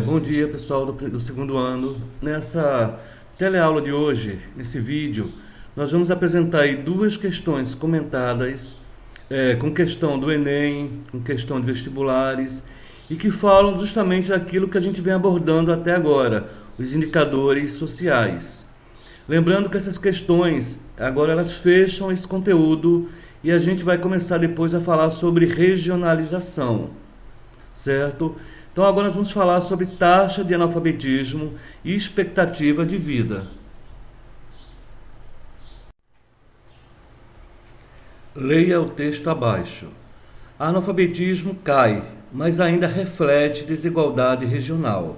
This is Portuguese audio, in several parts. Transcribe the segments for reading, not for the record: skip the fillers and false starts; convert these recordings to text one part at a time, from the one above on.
Bom dia, pessoal do segundo ano. Nessa teleaula de hoje, nesse vídeo, nós vamos apresentar aí duas questões comentadas, com questão do Enem, com questão de vestibulares, e que falam justamente daquilo que a gente vem abordando até agora, os indicadores sociais. Lembrando que essas questões, agora elas fecham esse conteúdo e a gente vai começar depois a falar sobre regionalização, certo? Então agora nós vamos falar sobre taxa de analfabetismo e expectativa de vida. Leia o texto abaixo. Analfabetismo cai, mas ainda reflete desigualdade regional.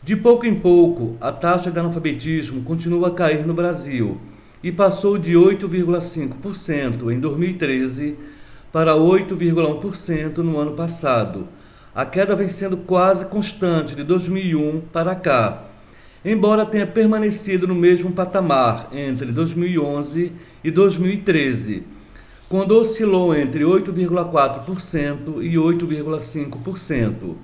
De pouco em pouco, a taxa de analfabetismo continua a cair no Brasil e passou de 8,5% em 2013 para 8,1% no ano passado. A queda vem sendo quase constante de 2001 para cá, embora tenha permanecido no mesmo patamar entre 2011 e 2013, quando oscilou entre 8,4% e 8,5%.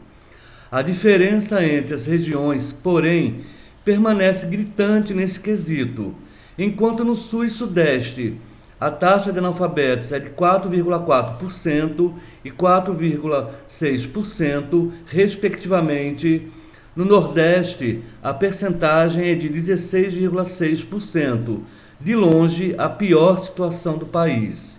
A diferença entre as regiões, porém, permanece gritante nesse quesito. Enquanto no Sul e Sudeste a taxa de analfabetos é de 4,4% e 4,6%, respectivamente, no Nordeste a percentagem é de 16,6%, de longe a pior situação do país.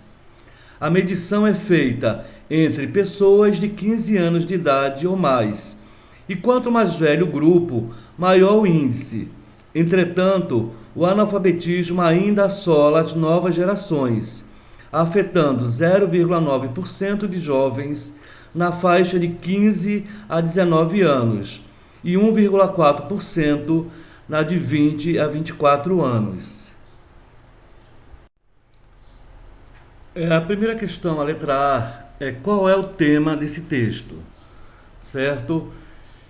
A medição é feita entre pessoas de 15 anos de idade ou mais, e quanto mais velho o grupo, maior o índice. Entretanto, o analfabetismo ainda assola as novas gerações, afetando 0,9% de jovens na faixa de 15 a 19 anos e 1,4% na de 20 a 24 anos. A primeira questão, a letra A, é qual é o tema desse texto, certo?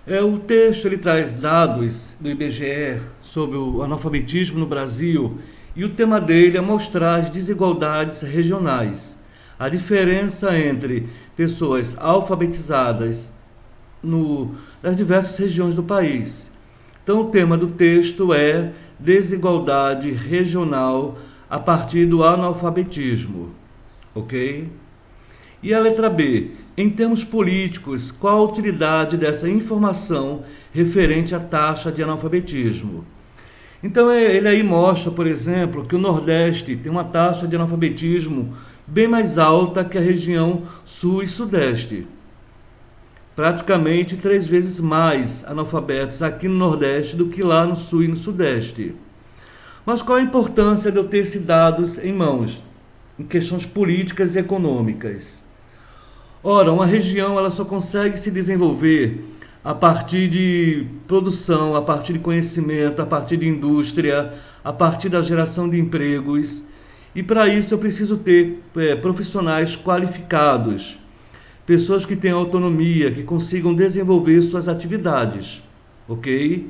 O texto ele traz dados do IBGE sobre o analfabetismo no Brasil e o tema dele é mostrar as desigualdades regionais, a diferença entre pessoas alfabetizadas nas diversas regiões do país. Então, o tema do texto é desigualdade regional a partir do analfabetismo, ok? E a letra B, em termos políticos, qual a utilidade dessa informação referente à taxa de analfabetismo? Então ele aí mostra, por exemplo, que o Nordeste tem uma taxa de analfabetismo bem mais alta que a região Sul e Sudeste. Praticamente 3 vezes mais analfabetos aqui no Nordeste do que lá no Sul e no Sudeste. Mas qual a importância de eu ter esses dados em mãos, em questões políticas e econômicas? Ora, uma região ela só consegue se desenvolver a partir de produção, a partir de conhecimento, a partir de indústria, a partir da geração de empregos. E para isso eu preciso ter profissionais qualificados, pessoas que tenham autonomia, que consigam desenvolver suas atividades, ok?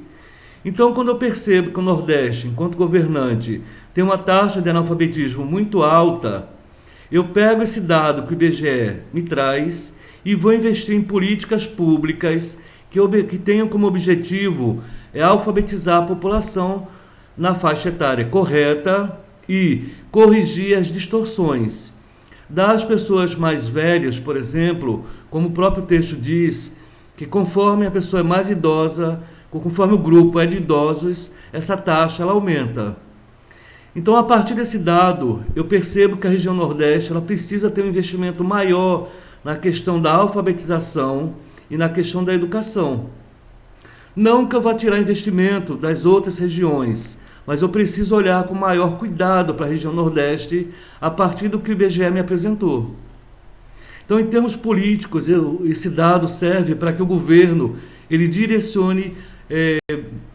Então, quando eu percebo que o Nordeste, enquanto governante, tem uma taxa de analfabetismo muito alta, eu pego esse dado que o IBGE me traz e vou investir em políticas públicas que tenham como objetivo alfabetizar a população na faixa etária correta e corrigir as distorções. Das pessoas mais velhas, por exemplo, como o próprio texto diz, que conforme a pessoa é mais idosa, conforme o grupo é de idosos, essa taxa ela aumenta. Então, a partir desse dado, eu percebo que a região Nordeste ela precisa ter um investimento maior na questão da alfabetização e na questão da educação. Não que eu vá tirar investimento das outras regiões, mas eu preciso olhar com maior cuidado para a região Nordeste a partir do que o IBGE me apresentou. Então, em termos políticos, esse dado serve para que o governo ele direcione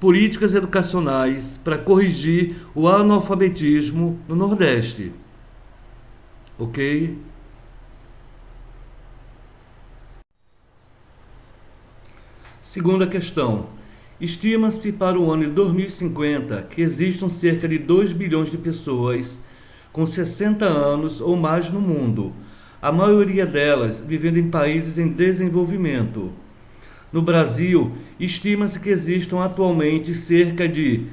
políticas educacionais para corrigir o analfabetismo no Nordeste. Ok? Segunda questão. Estima-se para o ano de 2050 que existam cerca de 2 bilhões de pessoas com 60 anos ou mais no mundo, a maioria delas vivendo em países em desenvolvimento. No Brasil, estima-se que existam atualmente cerca de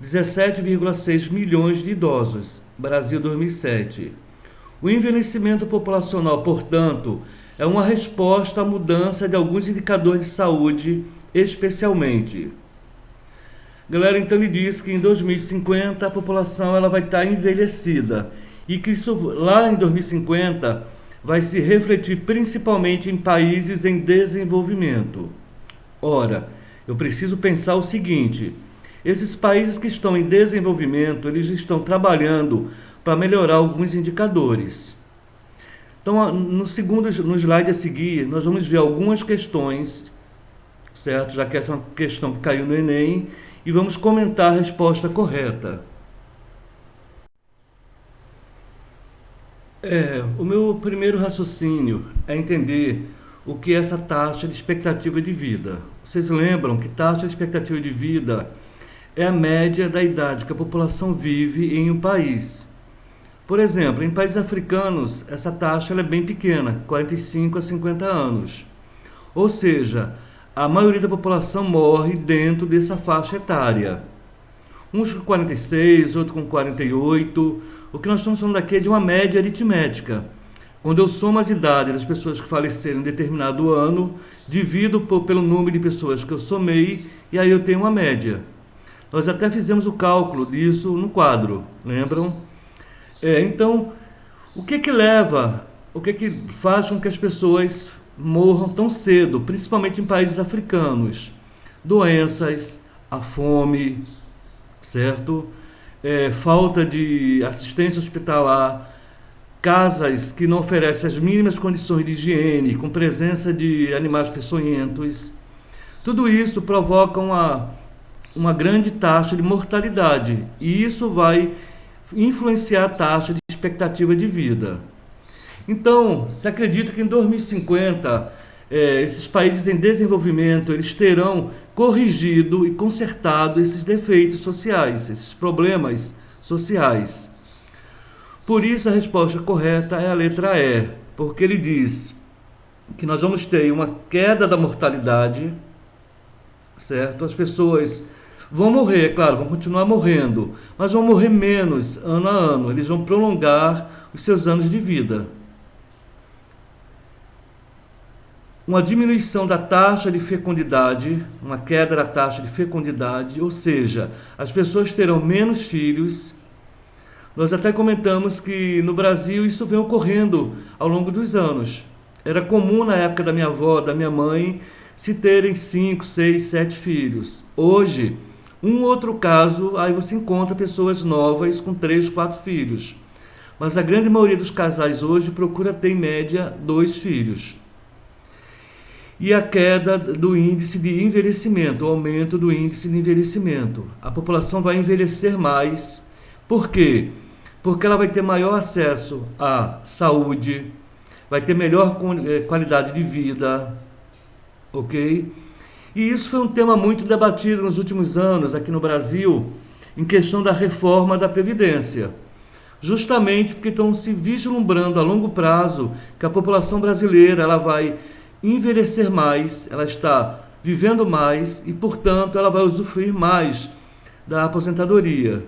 17,6 milhões de idosos. Brasil 2007. O envelhecimento populacional, portanto, é uma resposta à mudança de alguns indicadores de saúde, especialmente. Galera, então ele diz que em 2050 a população ela vai estar envelhecida e que isso lá em 2050 vai se refletir principalmente em países em desenvolvimento. Ora, eu preciso pensar o seguinte: esses países que estão em desenvolvimento, eles estão trabalhando para melhorar alguns indicadores. Então, no slide a seguir, nós vamos ver algumas questões, certo? Já que essa é uma questão que caiu no Enem, e vamos comentar a resposta correta. O meu primeiro raciocínio é entender o que é essa taxa de expectativa de vida. Vocês lembram que taxa de expectativa de vida é a média da idade que a população vive em um país. Por exemplo, em países africanos, essa taxa ela é bem pequena, 45 a 50 anos. Ou seja, a maioria da população morre dentro dessa faixa etária. Uns com 46, outros com 48. O que nós estamos falando aqui é de uma média aritmética. Quando eu somo as idades das pessoas que faleceram em determinado ano, divido pelo número de pessoas que eu somei, e aí eu tenho uma média. Nós até fizemos o cálculo disso no quadro, lembram? Então, o que faz com que as pessoas morram tão cedo, principalmente em países africanos? Doenças, a fome, certo? Falta de assistência hospitalar, casas que não oferecem as mínimas condições de higiene, com presença de animais peçonhentos. Tudo isso provoca uma grande taxa de mortalidade, e isso vai influenciar a taxa de expectativa de vida. Então, se acredita que em 2050, esses países em desenvolvimento, eles terão corrigido e consertado esses defeitos sociais, esses problemas sociais. Por isso a resposta correta é a letra E, porque ele diz que nós vamos ter uma queda da mortalidade, certo? As pessoas vão morrer, é claro, vão continuar morrendo, mas vão morrer menos ano a ano, eles vão prolongar os seus anos de vida. Uma diminuição da taxa de fecundidade, uma queda da taxa de fecundidade, ou seja, as pessoas terão menos filhos. Nós até comentamos que no Brasil isso vem ocorrendo ao longo dos anos. Era comum na época da minha avó, da minha mãe, se terem 5, 6, 7 filhos. Hoje, um outro caso, aí você encontra pessoas novas com 3, 4 filhos. Mas a grande maioria dos casais hoje procura ter, em média, 2 filhos. E a queda do índice de envelhecimento, o aumento do índice de envelhecimento. A população vai envelhecer mais. Por quê? Porque ela vai ter maior acesso à saúde, vai ter melhor qualidade de vida, ok? E isso foi um tema muito debatido nos últimos anos aqui no Brasil, em questão da reforma da Previdência. Justamente porque estão se vislumbrando a longo prazo que a população brasileira ela vai envelhecer mais, ela está vivendo mais e, portanto, ela vai usufruir mais da aposentadoria.